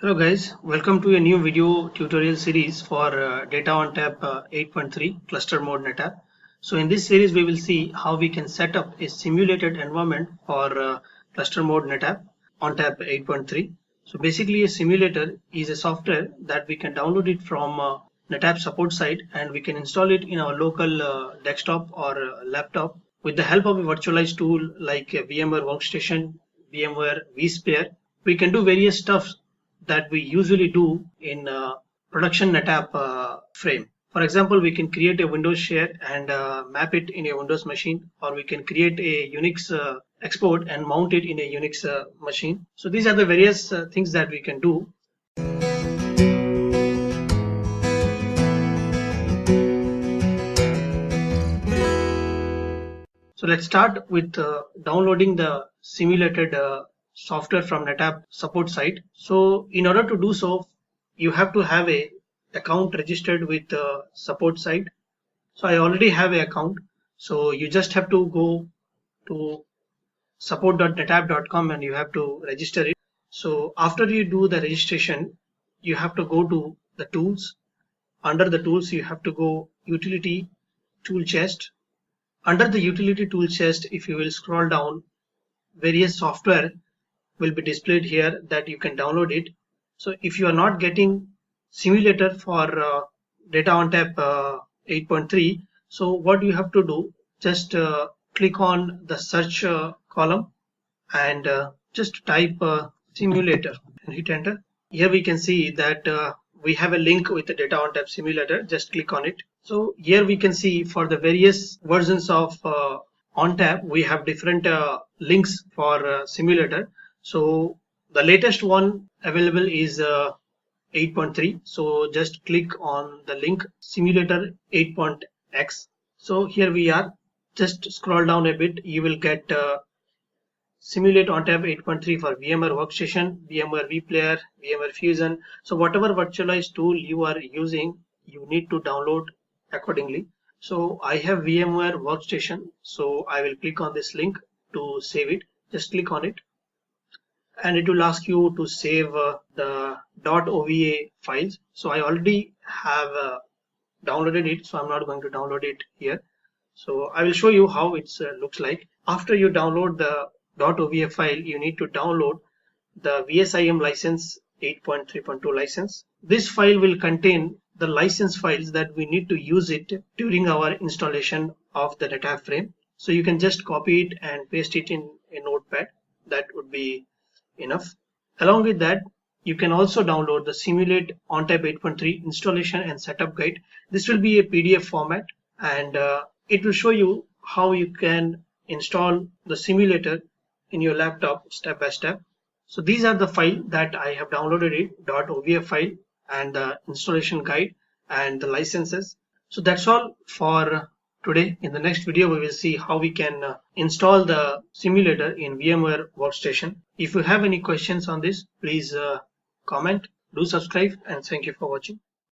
Hello guys, welcome to a new video tutorial series for Data ONTAP 8.3 Cluster Mode NetApp. So in this series we will see how we can set up a simulated environment for Cluster Mode NetApp ONTAP 8.3. So basically a simulator is a software that we can download it from NetApp support site and we can install it in our local desktop or laptop with the help of a virtualized tool like VMware Workstation, VMware vSphere. We can do various stuff that we usually do in production NetApp frame. For example, we can create a Windows share and map it in a Windows machine, or we can create a Unix export and mount it in a Unix machine. So these are the various things that we can do. So let's start with downloading the simulated software from NetApp support site. So in order to do so, you have to have a account registered with the support site. So I already have an account. So you just have to go to support.netapp.com and you have to register it. So after you do the registration, you have to go to the tools. Under the tools, you have to go utility tool chest. Under the utility tool chest, if you will scroll down, various software will be displayed here that you can download it. So if you are not getting simulator for Data ONTAP 8.3, so what you have to do, just click on the search column and just type simulator and hit enter. Here we can see that we have a link with the Data ONTAP simulator. Just click on it. So here we can see for the various versions of ONTAP, we have different links for simulator. So the latest one available is 8.3. So just click on the link simulator 8.x. So here we are. Just scroll down a bit. You will get Simulate ONTAP 8.3 for VMware Workstation, VMware vPlayer, VMware Fusion. So whatever virtualized tool you are using, you need to download accordingly. So I have VMware Workstation. So I will click on this link to save it. Just click on it. And it will ask you to save the .ova files. So I already have downloaded it, so I'm not going to download it here. So I will show you how it looks like. After you download the .ova file, you need to download the VSIM license 8.3.2 license. This file will contain the license files that we need to use it during our installation of the NetApp frame. So you can just copy it and paste it in a notepad. That would be enough. Along with that, you can also download the Simulate ONTAP 8.3 installation and setup guide. This will be a PDF format and it will show you how you can install the simulator in your laptop step by step. So these are the file that I have downloaded it, .ova file and the installation guide and the licenses. So that's all for today. In the next video, we will see how we can install the simulator in VMware Workstation. If you have any questions on this, please comment, do subscribe, and thank you for watching.